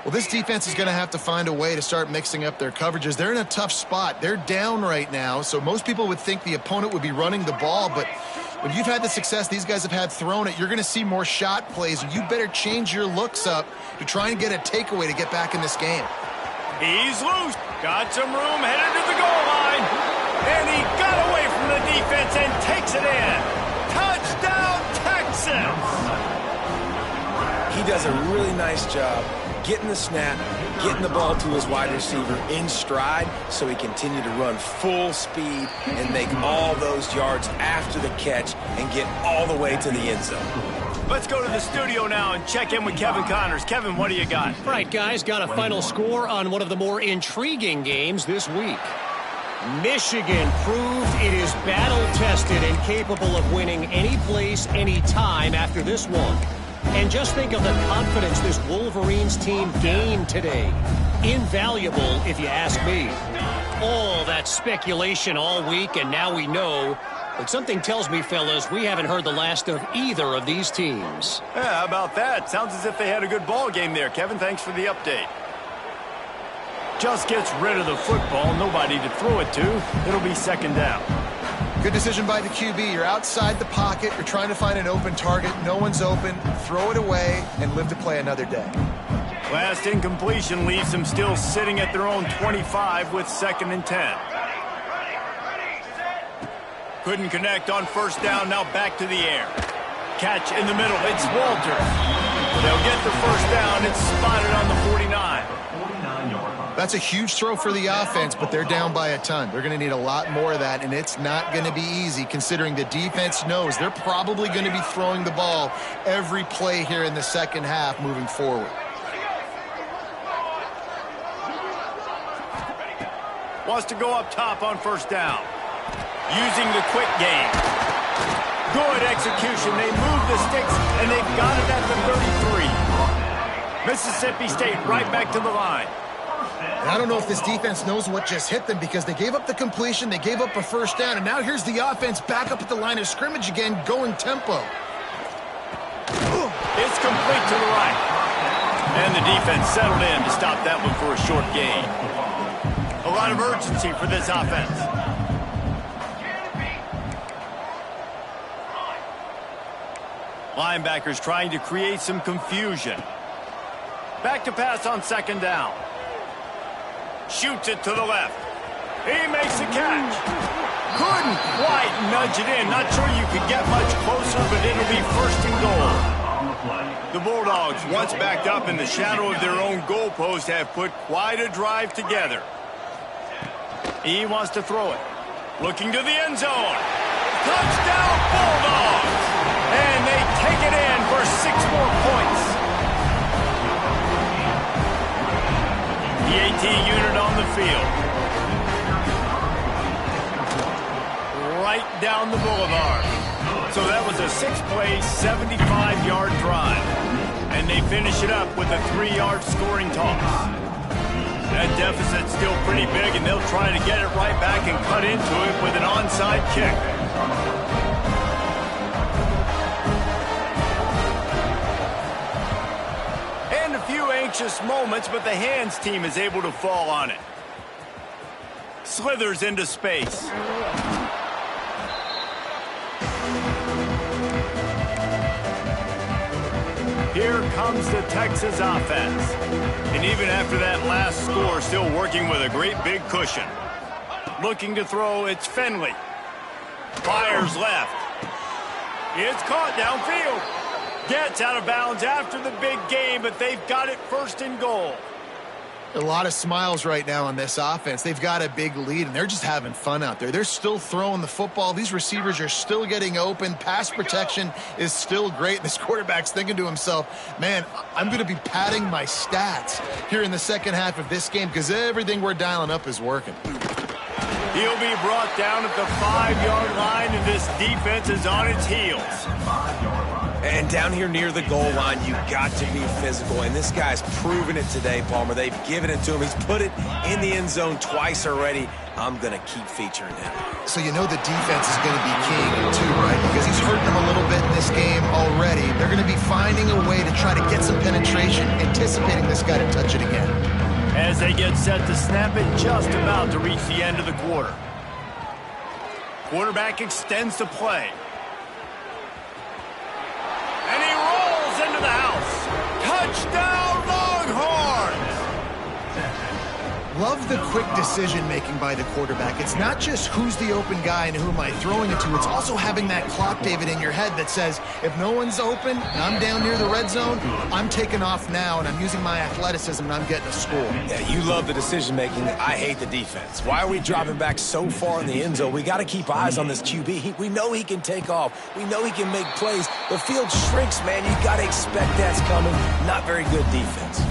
Well, this defense is going to have to find a way to start mixing up their coverages. They're in a tough spot. They're down right now, so most people would think the opponent would be running the ball, but when you've had the success these guys have had throwing it, you're going to see more shot plays, and you better change your looks up to try and get a takeaway to get back in this game. He's loose. Got some room, headed to the goal line. And he got away from the defense and takes it in. Touchdown, Texans! He does a really nice job getting the snap, getting the ball to his wide receiver in stride so he continue to run full speed and make all those yards after the catch and get all the way to the end zone. Let's go to the studio now and check in with Kevin Connors. Kevin, what do you got? All right, guys, got a final score on one of the more intriguing games this week. Michigan proved it is battle-tested and capable of winning any place, any time after this one. And just think of the confidence this Wolverines team gained today. Invaluable, if you ask me. All that speculation all week, and now we know. But something tells me, fellas, we haven't heard the last of either of these teams. Yeah, how about that? Sounds as if they had a good ball game there. Kevin, thanks for the update. Just gets rid of the football. Nobody to throw it to. It'll be 2nd down. Good decision by the QB. You're outside the pocket. You're trying to find an open target. No one's open. Throw it away and live to play another day. Last incompletion leaves them still sitting at their own 25 with 2nd and 10. Couldn't connect on first down. Now back to the air. Catch in the middle. It's Walters. They'll get the first down. It's spotted on the 49. That's a huge throw for the offense, but they're down by a ton. They're going to need a lot more of that, and it's not going to be easy considering the defense knows they're probably going to be throwing the ball every play here in the second half moving forward. Wants to go up top on first down. Using the quick game. Good execution. They move the sticks, and they've got it at the 33. Mississippi State right back to the line. And I don't know if this defense knows what just hit them because they gave up the completion, they gave up a first down, and now here's the offense back up at the line of scrimmage again, going tempo. It's complete to the right. And the defense settled in to stop that one for a short gain. A lot of urgency for this offense. Linebackers trying to create some confusion. Back to pass on second down. Shoots it to the left. He makes the catch. Couldn't quite nudge it in. Not sure you could get much closer, but it'll be first and goal. The Bulldogs, once backed up in the shadow of their own goalpost, have put quite a drive together. He wants to throw it. Looking to the end zone. Touchdown, Bulldogs! And they take it in for 6 more points. The AT unit on the field. Right down the boulevard. So that was a 6-play, 75-yard drive. And they finish it up with a 3-yard scoring toss. That deficit's still pretty big, and they'll try to get it right back and cut into it with an onside kick. And a few anxious moments, but the hands team is able to fall on it. Slithers into space. Here comes the Texas offense. And even after that last score, still working with a great big cushion. Looking to throw, it's Finley. Fires left. It's caught downfield. Gets out of bounds after the big game, but they've got it first and goal. A lot of smiles right now on this offense. They've got a big lead, and they're just having fun out there. They're still throwing the football. These receivers are still getting open. Pass protection is still great. This quarterback's thinking to himself, man, I'm going to be padding my stats here in the second half of this game because everything we're dialing up is working. He'll be brought down at the 5-yard line, and this defense is on its heels. And down here near the goal line, you got to be physical. And this guy's proven it today, Palmer. They've given it to him. He's put it in the end zone twice already. I'm going to keep featuring him. So you know the defense is going to be keying too, right? Because he's hurt them a little bit in this game already. They're going to be finding a way to try to get some penetration, anticipating this guy to touch it again. As they get set to snap it, just about to reach the end of the quarter. Quarterback extends the play. And he rolls into the house. Touchdown, Longhorns! Love the quick decision-making by the quarterback. It's not just who's the open guy and who am I throwing it to. It's also having that clock, David, in your head that says, if no one's open and I'm down near the red zone, I'm taking off now and I'm using my athleticism and I'm getting a score. Yeah, you love the decision-making. I hate the defense. Why are we dropping back so far in the end zone? We got to keep eyes on this QB. We know he can take off. We know he can make plays. The field shrinks, man. You got to expect that's coming. Not very good defense.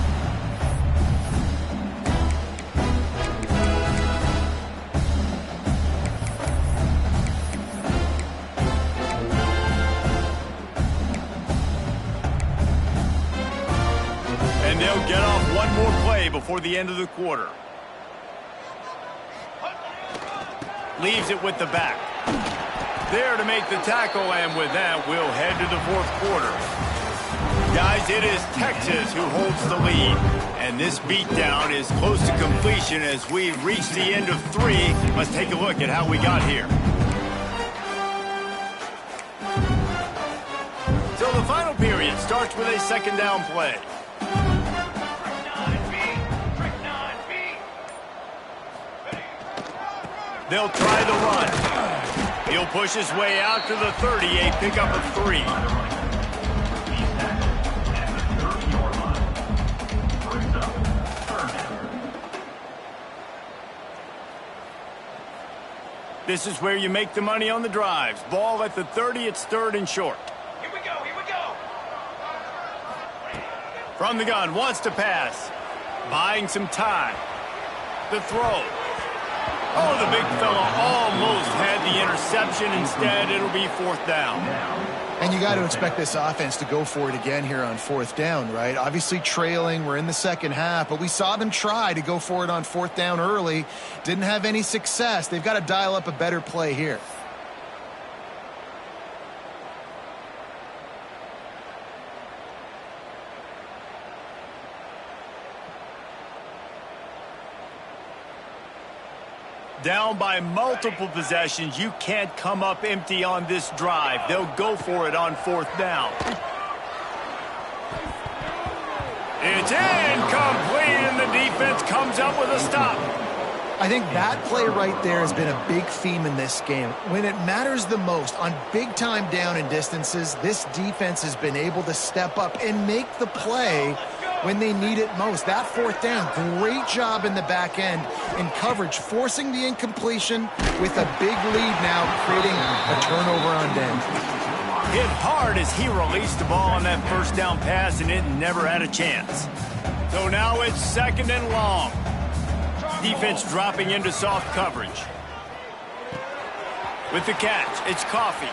And they'll get off one more play before the end of the quarter. Leaves it with the back. There to make the tackle, and with that, we'll head to the fourth quarter. Guys, it is Texas who holds the lead. And this beatdown is close to completion as we reach the end of 3. Let's take a look at how we got here. period. Starts with a second down play. They'll try the run. He'll push his way out to the 30, a pickup of 3. This is where you make the money on the drives. Ball at the 30, it's 3rd and short. Here we go, here we go. From the gun, wants to pass. Buying some time. The throw. Oh, the big fella almost had the interception. Instead, it'll be 4th down. And you got to expect this offense to go for it again here on 4th down, right? Obviously trailing, we're in the second half, but we saw them try to go for it on 4th down early. Didn't have any success. They've got to dial up a better play here. Down by multiple possessions, you can't come up empty on this drive. They'll go for it on 4th down. It's incomplete, and the defense comes up with a stop. I think that play right there has been a big theme in this game. When it matters the most, on big-time down and distances, this defense has been able to step up and make the play when they need it most. That 4th down, great job in the back end in coverage, forcing the incompletion with a big lead now, creating a turnover on down. Hit hard as he released the ball on that 1st down pass, and it never had a chance. So now it's 2nd and long. Defense dropping into soft coverage. With the catch, it's Coffee.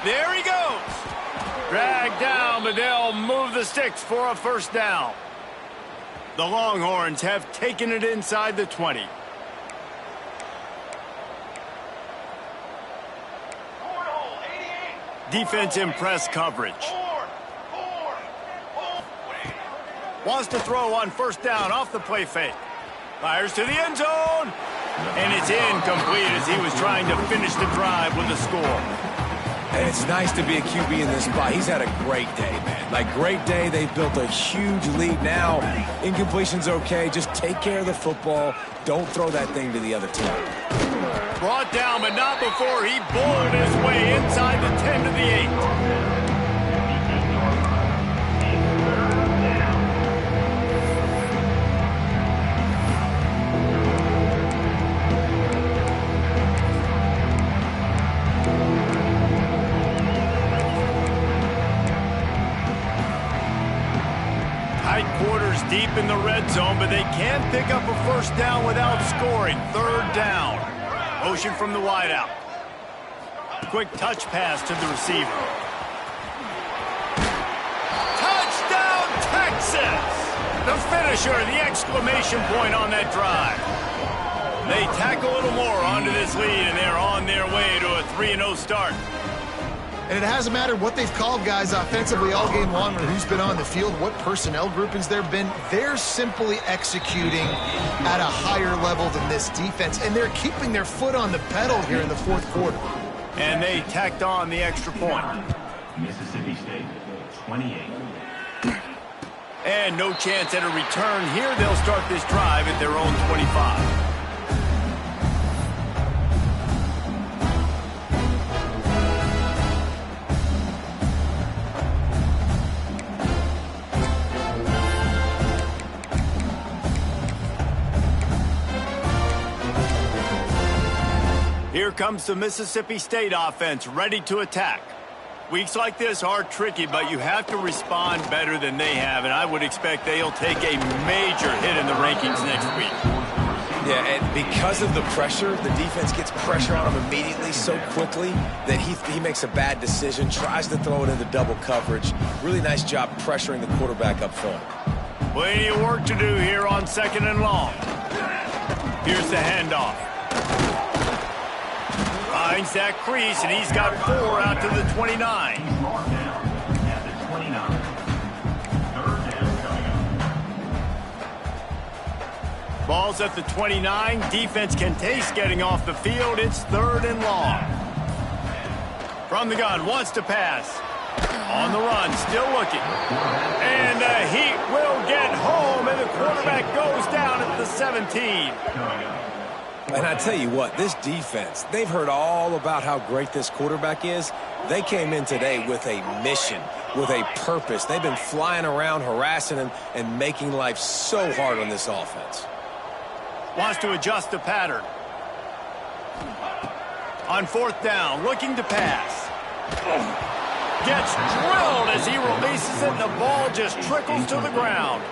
There he goes. Dragged down, but they'll move the sticks for a 1st down. The Longhorns have taken it inside the 20. Defense in press coverage. Wants to throw on 1st down off the play fake. Fires to the end zone. And it's incomplete as he was trying to finish the drive with a score. And it's nice to be a QB in this spot. He's had a great day, man. Like, great day. They've built a huge lead now. Incompletion's okay. Just take care of the football. Don't throw that thing to the other team. Brought down, but not before he bowled his way inside the 10 to the 8. Quarters deep in the red zone, but they can't pick up a 1st down without scoring. 3rd down. Motion from the wideout. Quick touch pass to the receiver. Touchdown, Texas! The finisher, the exclamation point on that drive. They tack a little more onto this lead, and they're on their way to a 3-0 start. And it hasn't mattered what they've called guys offensively all game long or who's been on the field, what personnel groupings there have been. They're simply executing at a higher level than this defense, and they're keeping their foot on the pedal here in the 4th quarter. And they tacked on the extra point. Mississippi State, 28. And no chance at a return here. They'll start this drive at their own 25. Here comes the Mississippi State offense, ready to attack. Weeks like this are tricky, but you have to respond better than they have, and I would expect they'll take a major hit in the rankings next week. Yeah, and because of the pressure, the defense gets pressure on him immediately so quickly that he makes a bad decision, tries to throw it into double coverage. Really nice job pressuring the quarterback up front. Plenty of work to do here on 2nd and long. Here's the handoff. Finds that crease, and he's got 4 out to the 29. Marked down at the 29. 3rd down coming up. Ball's at the 29. Defense can taste getting off the field. It's 3rd and long. From the gun, wants to pass. On the run, still looking. And the Heat will get home, and the quarterback goes down at the 17. And I tell you what, this defense, they've heard all about how great this quarterback is. They came in today with a mission, with a purpose. They've been flying around, harassing him, and making life so hard on this offense. Wants to adjust the pattern. On fourth down, looking to pass. Gets drilled as he releases it, and the ball just trickles to the ground.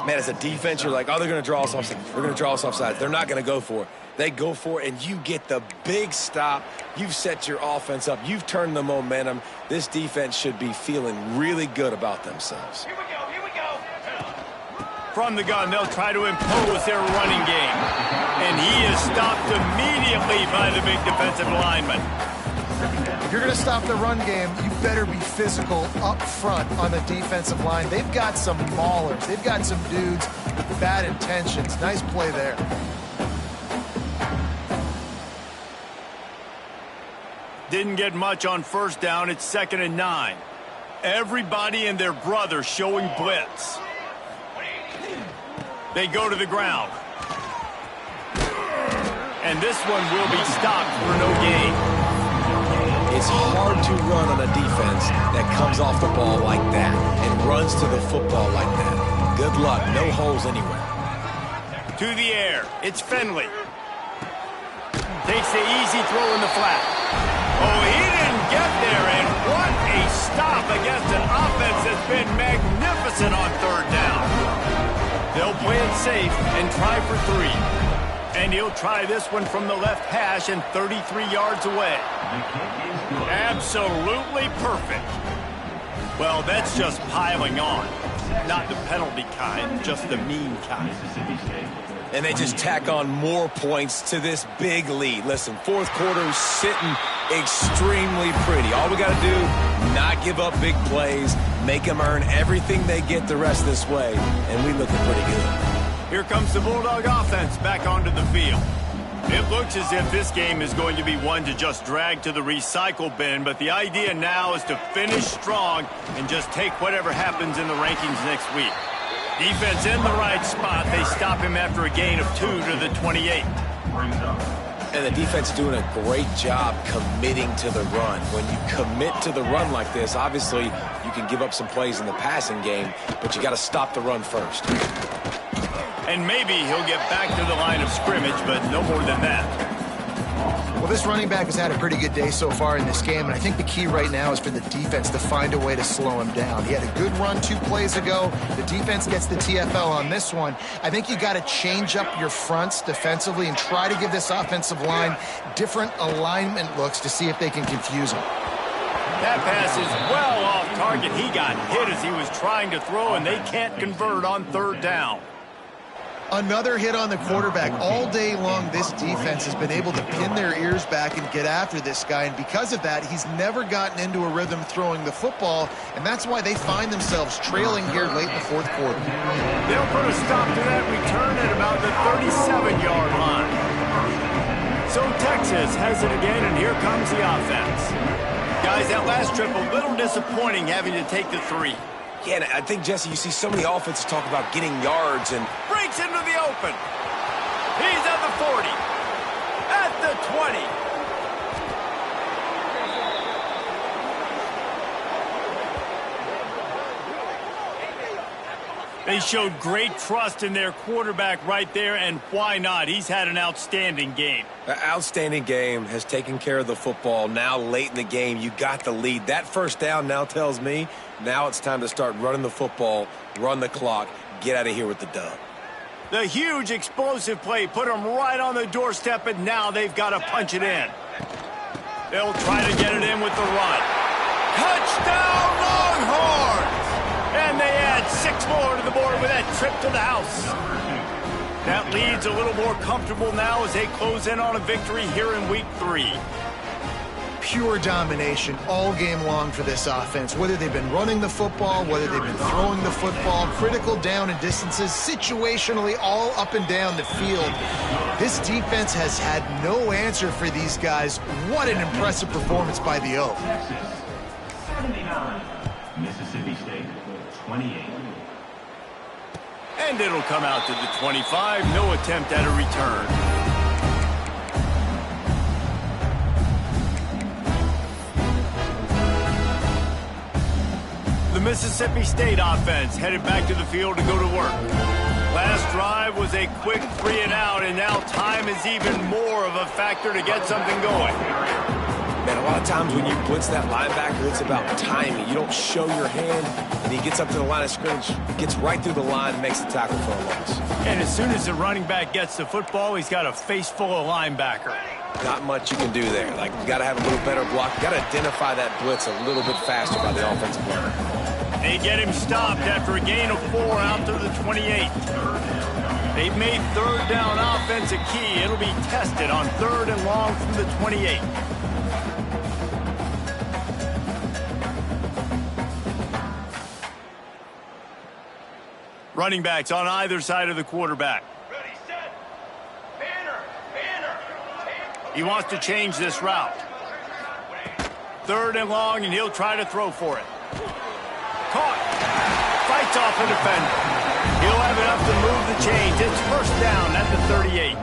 Man, as a defense, you're like, oh, they're going to draw us offside. They're going to draw us offside. They're not going to go for it. They go for it, and you get the big stop. You've set your offense up. You've turned the momentum. This defense should be feeling really good about themselves. Here we go, here we go. From the gun, they'll try to impose their running game. And he is stopped immediately by the big defensive lineman. If you're going to stop the run game, you better be physical up front on the defensive line. They've got some maulers. They've got some dudes with bad intentions. Nice play there. Didn't get much on first down. It's 2nd and 9. Everybody and their brother showing blitz. They go to the ground. And this one will be stopped for no gain. It's hard to run on a defense that comes off the ball like that and runs to the football like that. Good luck. No holes anywhere. To the air. It's Finley. Takes the easy throw in the flat. Oh, he didn't get there, and what a stop against an offense that's been magnificent on third down. They'll play it safe and try for 3. And he'll try this one from the left hash and 33 yards away. Absolutely perfect. Well, that's just piling on. Not the penalty kind, just the mean kind. And they just tack on more points to this big lead. Listen, fourth quarter sitting extremely pretty. All we got to do, not give up big plays, make them earn everything they get the rest this way, and we looking pretty good. Here comes the Bulldog offense back onto the field. It looks as if this game is going to be one to just drag to the recycle bin, but the idea now is to finish strong and just take whatever happens in the rankings next week. Defense in the right spot. They stop him after a gain of 2 to the 28. And the defense is doing a great job committing to the run. When you commit to the run like this, obviously you can give up some plays in the passing game, but you got to stop the run first. And maybe he'll get back to the line of scrimmage, but no more than that. Well, this running back has had a pretty good day so far in this game, and I think the key right now is for the defense to find a way to slow him down. He had a good run 2 plays ago. The defense gets the TFL on this one. I think you got to change up your fronts defensively and try to give this offensive line different alignment looks to see if they can confuse him. That pass is well off target. He got hit as he was trying to throw, and they can't convert on third down. Another hit on the quarterback. All day long, this defense has been able to pin their ears back and get after this guy, and because of that, he's never gotten into a rhythm throwing the football, and that's why they find themselves trailing here late in the fourth quarter. They'll put a stop to that return at about the 37-yard line. So Texas has it again, and here comes the offense. Guys, that last trip, a little disappointing having to take the 3. Yeah, and I think, Jesse, you see so many offenses talk about getting yards and Breaks into the open. He's at the 40. At the 20. They showed great trust in their quarterback right there, and why not? He's had an outstanding game. An outstanding game, has taken care of the football. Now late in the game, you got the lead. That first down now tells me now it's time to start running the football, run the clock, get out of here with the dub. The huge explosive play put them right on the doorstep, and now they've got to punch it in. They'll try to get it in with the run. Touchdown, Longhorns! And they add 6 more to the board with that trip to the house. That lead's a little more comfortable now as they close in on a victory here in week 3. Pure domination all game long for this offense. Whether they've been running the football, whether they've been throwing the football, critical down and distances, situationally all up and down the field. This defense has had no answer for these guys. What an impressive performance by the O. Texas, 79. 28. And it'll come out to the 25. No attempt at a return. The Mississippi State offense headed back to the field to go to work. Last drive was a quick 3 and out, and now time is even more of a factor to get something going. Man, a lot of times when you blitz that linebacker, it's about timing. You don't show your hand, and he gets up to the line of scrimmage, gets right through the line, and makes the tackle for a loss. And as soon as the running back gets the football, he's got a face full of linebacker. Not much you can do there. Like, you got to have a little better block. You got to identify that blitz a little bit faster by the offensive player. They get him stopped after a gain of 4 out to the 28. They've made third down offense a key. It'll be tested on 3rd and long from the 28. Running backs on either side of the quarterback. Ready, set. Banner. He wants to change this route. 3rd and long, and he'll try to throw for it. Caught. Fights off a defender. He'll have enough to move the chains. It's 1st down at the 38.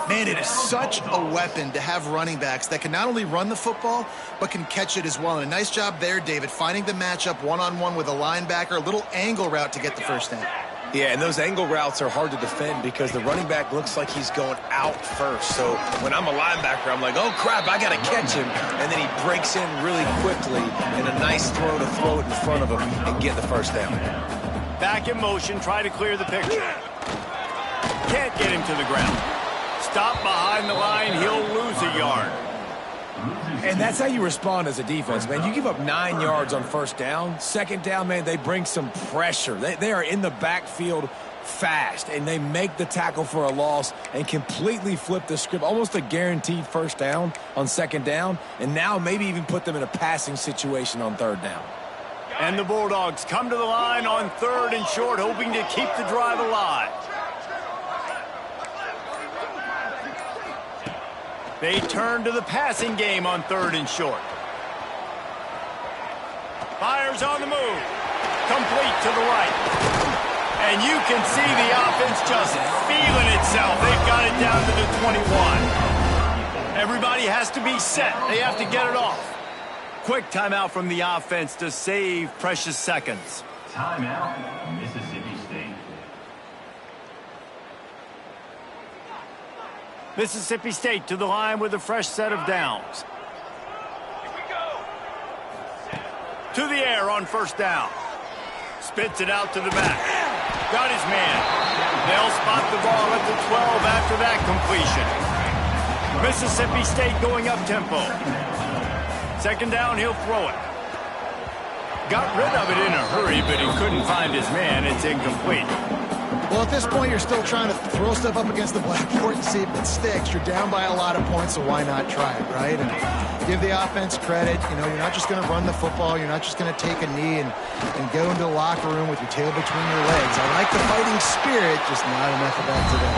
Man, it is such a weapon to have running backs that can not only run the football, but can catch it as well. And a nice job there, David, finding the matchup one-on-one with a linebacker, a little angle route to get the 1st down. Yeah, and those angle routes are hard to defend because the running back looks like he's going out first. So when I'm a linebacker, I'm like, oh, crap, I got to catch him. And then he breaks in really quickly, and a nice throw to throw it in front of him and get the 1st down. Back in motion, try to clear the picture. Can't get him to the ground. Stop behind the line, he'll lose a yard. And that's how you respond as a defense, man. You give up 9 yards on 1st down. 2nd down, man, they bring some pressure. They are in the backfield fast, and they make the tackle for a loss and completely flip the script. Almost a guaranteed 1st down on 2nd down, and now maybe even put them in a passing situation on 3rd down. And the Bulldogs come to the line on 3rd and short, hoping to keep the drive alive. They turn to the passing game on 3rd and short. Fires on the move. Complete to the right. And you can see the offense just feeling itself. They've got it down to the 21. Everybody has to be set. They have to get it off. Quick timeout from the offense to save precious seconds. Timeout, Mississippi State. Mississippi State to the line with a fresh set of downs. Here we go. To the air on 1st down. Spits it out to the back. Got his man. They'll spot the ball at the 12 after that completion. Mississippi State going up tempo. 2nd down, he'll throw it. Got rid of it in a hurry, but he couldn't find his man. It's incomplete. Well, at this point, you're still trying to throw stuff up against the blackboard and see if it sticks. You're down by a lot of points, so why not try it, right? And give the offense credit. You know, you're not just going to run the football. You're not just going to take a knee and go into the locker room with your tail between your legs. I like the fighting spirit, just not enough of that today.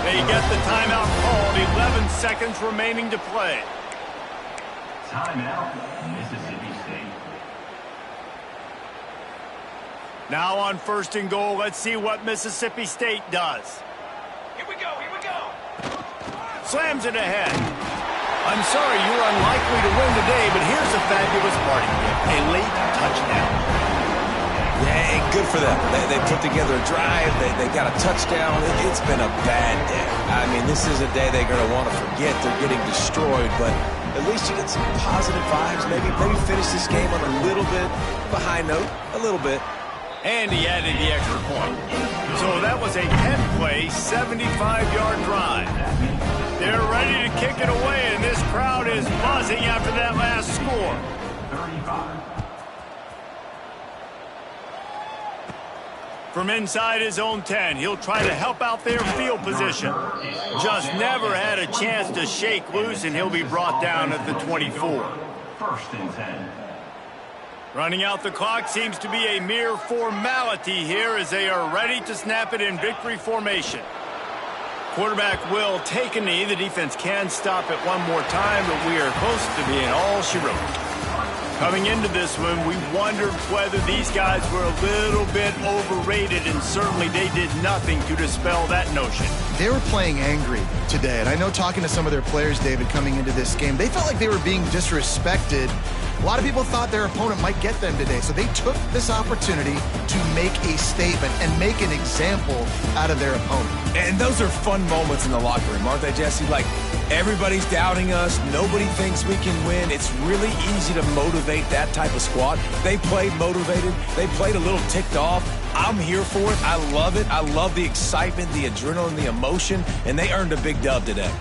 They get the timeout called. 11 seconds remaining to play. Timeout, Mississippi State. Now on 1st and goal, let's see what Mississippi State does. Here we go. Slams it ahead. I'm sorry you're unlikely to win today, but here's a fabulous party gift. A late touchdown. Yeah, and good for them. They put together a drive. They got a touchdown. It's been a bad day. I mean, this is a day they're going to want to forget. They're getting destroyed, but at least you get some positive vibes. Maybe finish this game on a little bit of a high note. A little bit. And he added the extra point. So that was a 10-play, 75-yard drive. They're ready to kick it away, and this crowd is buzzing after that last score. 35. From inside his own 10, he'll try to help out their field position. Just never had a chance to shake loose, and he'll be brought down at the 24. 1st and 10. Running out the clock seems to be a mere formality here as they are ready to snap it in victory formation. Quarterback will take a knee. The defense can stop it one more time, but we are close to being all she wrote. Coming into this one, we wondered whether these guys were a little bit overrated, and certainly they did nothing to dispel that notion. They were playing angry today, and I know talking to some of their players, David, coming into this game, they felt like they were being disrespected. A lot of people thought their opponent might get them today, so they took this opportunity to make a statement and make an example out of their opponent. And those are fun moments in the locker room, aren't they, Jesse? Like, everybody's doubting us. Nobody thinks we can win. It's really easy to motivate that type of squad. They played motivated. They played a little ticked off. I'm here for it. I love it. I love the excitement, the adrenaline, the emotion, and they earned a big dub today.